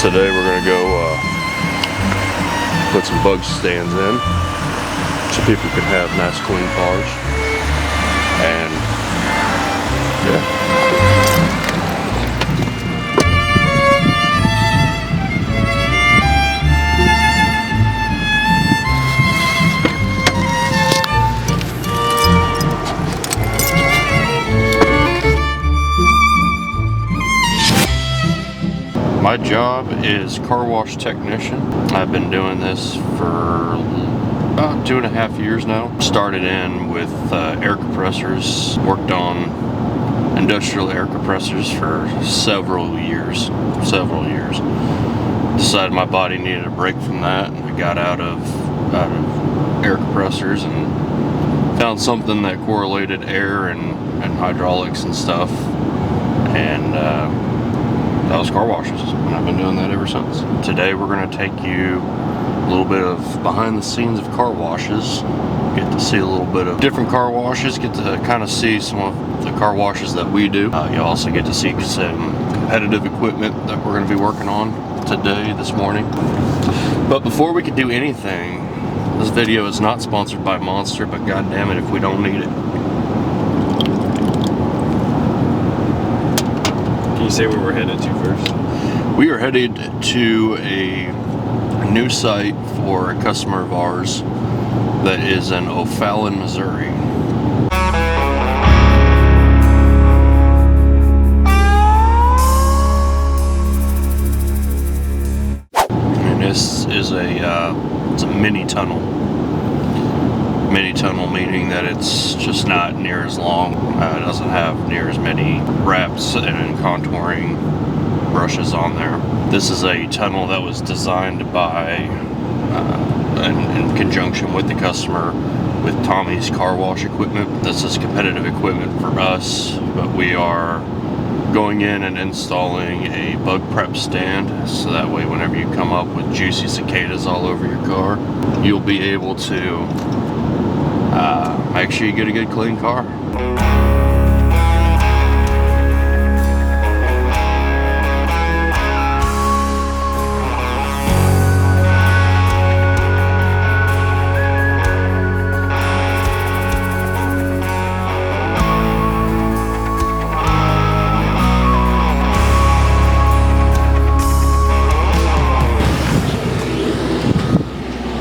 Today we're gonna go put some bug stands in so people can have nice clean cars. And yeah. My job is car wash technician. I've been doing this for about 2.5 years now. Started in with air compressors, worked on industrial air compressors for several years. Decided my body needed a break from that. I got out of air compressors and found something that correlated air and hydraulics and stuff. And that was car washes, and I've been doing that ever since. Today we're going to take you a little bit of behind the scenes of car washes, get to see a little bit of different car washes, get to kind of see some of the car washes that we do. You'll also get to see some competitive equipment that we're going to be working on today, this morning. But before we could do anything, this video is not sponsored by Monster, but god damn it if we don't need it. Can you say where we're headed to first? We are headed to a new site for a customer of ours that is in O'Fallon, Missouri. And this is it's a mini tunnel. Mini tunnel meaning that it's just not near as long. It doesn't have near as many wraps and contouring brushes on there. This is a tunnel that was designed by, in conjunction with the customer, with Tommy's car wash equipment. This is competitive equipment for us, but we are going in and installing a bug prep stand, so that way whenever you come up with juicy cicadas all over your car, you'll be able to make sure you get a good clean car.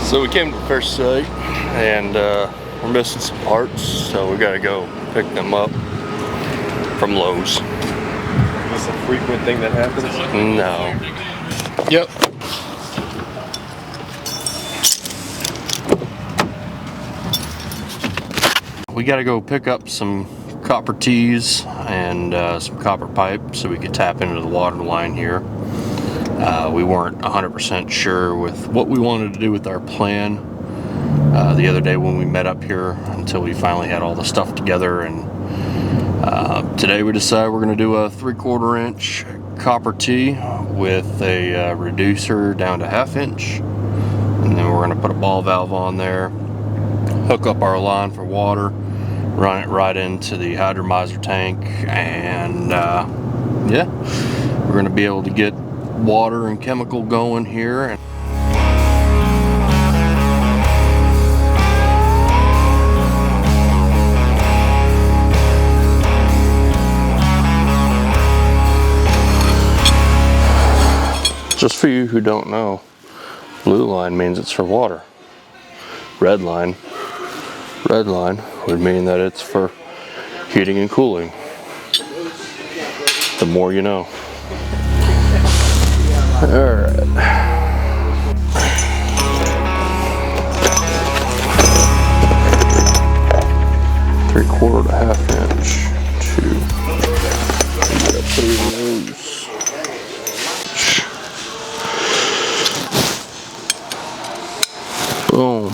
So we came to the first site and we're missing some parts, so we gotta go pick them up from Lowe's. Is this a frequent thing that happens? No. Yep. We gotta go pick up some copper tees and some copper pipe so we could tap into the water line here. We weren't 100% sure with what we wanted to do with our plan the other day when we met up here, until we finally had all the stuff together. And today we decided we're going to do a 3/4 inch copper tee with a reducer down to 1/2 inch, and then we're going to put a ball valve on there, hook up our line for water, run it right into the hydromizer tank, and yeah, we're going to be able to get water and chemical going here. Just for you who don't know, blue line means it's for water. Red line would mean that it's for heating and cooling. The more you know. Alright. 3/4 to 1/2 inch. You gotta put it in those. Boom.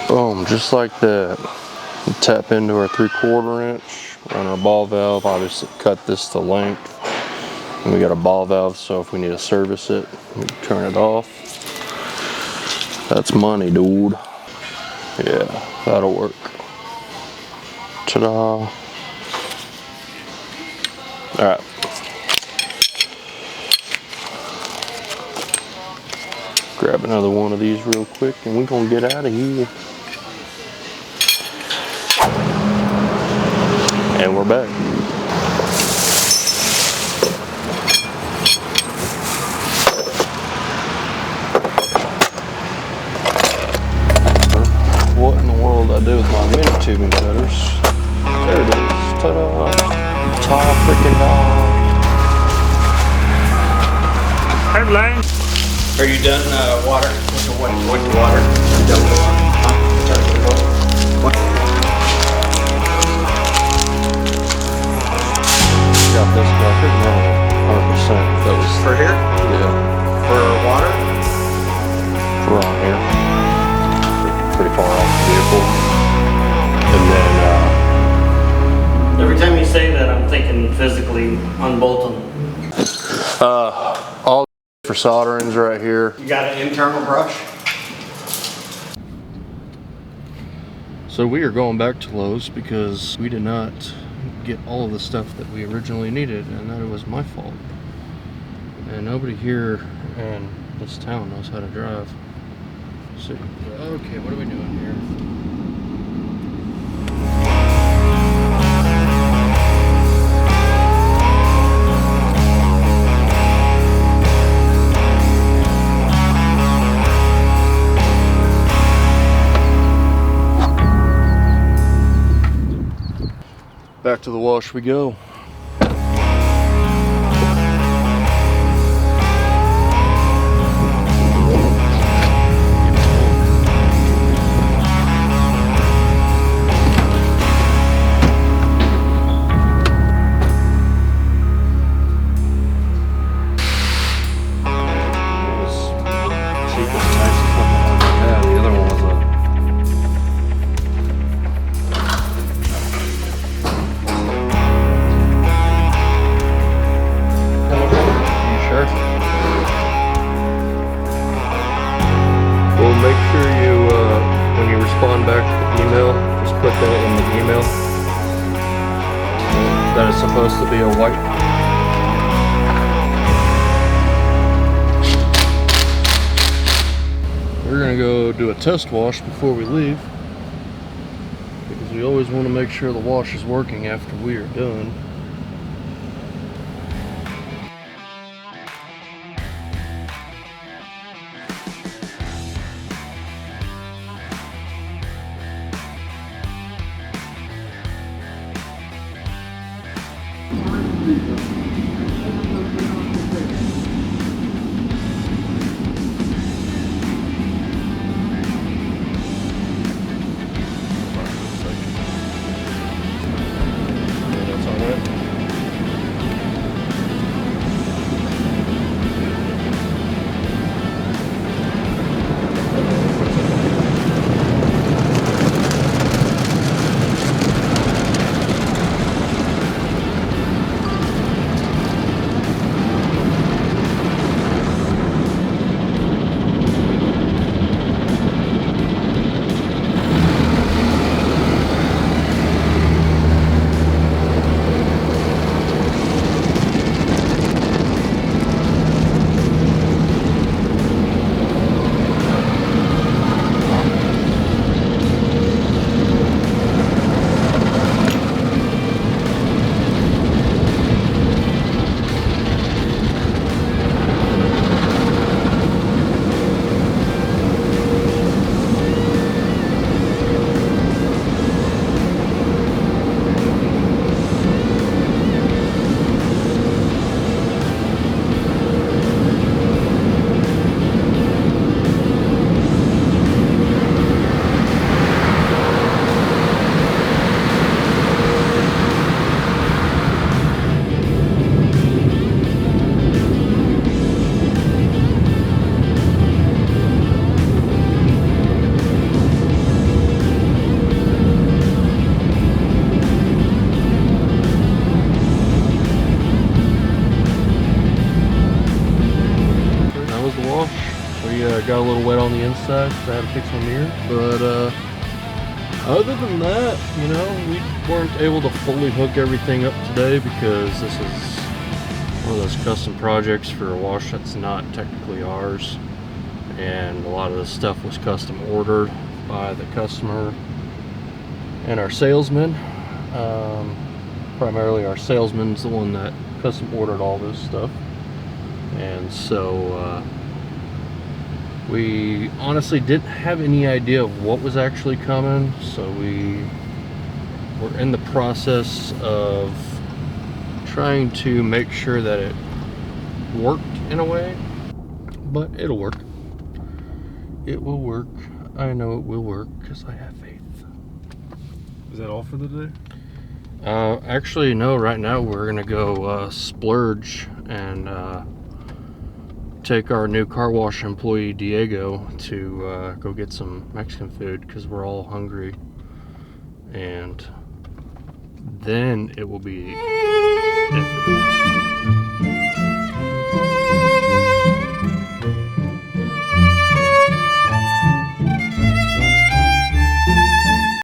Boom, just like that. We tap into our 3/4 inch, run our ball valve, obviously cut this to length. And we got a ball valve, so if we need to service it, we turn it off. That's money, dude. Yeah, that'll work. Ta-da. Alright. Grab another one of these real quick and we're gonna get out of here. And we're back. What in the world I do with my mini tubing cutters? There it is. Ta-da! Top freaking dog. Hey, Blaine. Are you done water? With the water? You done with the water? Got this guy. I couldn't remember 100% if that was For here? yeah. For water? For on here. Pretty far off the vehicle. And then Every time you say that, I'm thinking physically unbolt them. all for solderings right here. You got an internal brush? So we are going back to Lowe's because we did not get all of the stuff that we originally needed, and that it was my fault. And nobody here in this town knows how to drive. So, okay, what are we doing here? Back to the wash we go. Make sure you, when you respond back to the email, just put that in the email. That is supposed to be a white. We're gonna go do a test wash before we leave, because we always want to make sure the wash is working after we are done. Got a little wet on the inside, so I had to fix my mirror. But Other than that, you know, we weren't able to fully hook everything up today because this is one of those custom projects for a wash that's not technically ours. And a lot of the stuff was custom ordered by the customer and our salesman. Primarily our salesman's the one that custom ordered all this stuff. And so we honestly didn't have any idea of what was actually coming, so we were in the process of trying to make sure that it worked in a way, but it'll work. It will work. I know it will work because I have faith. Is that all for the day? Actually, no, right now we're gonna go splurge and take our new car wash employee Diego to go get some Mexican food because we're all hungry, and then it will be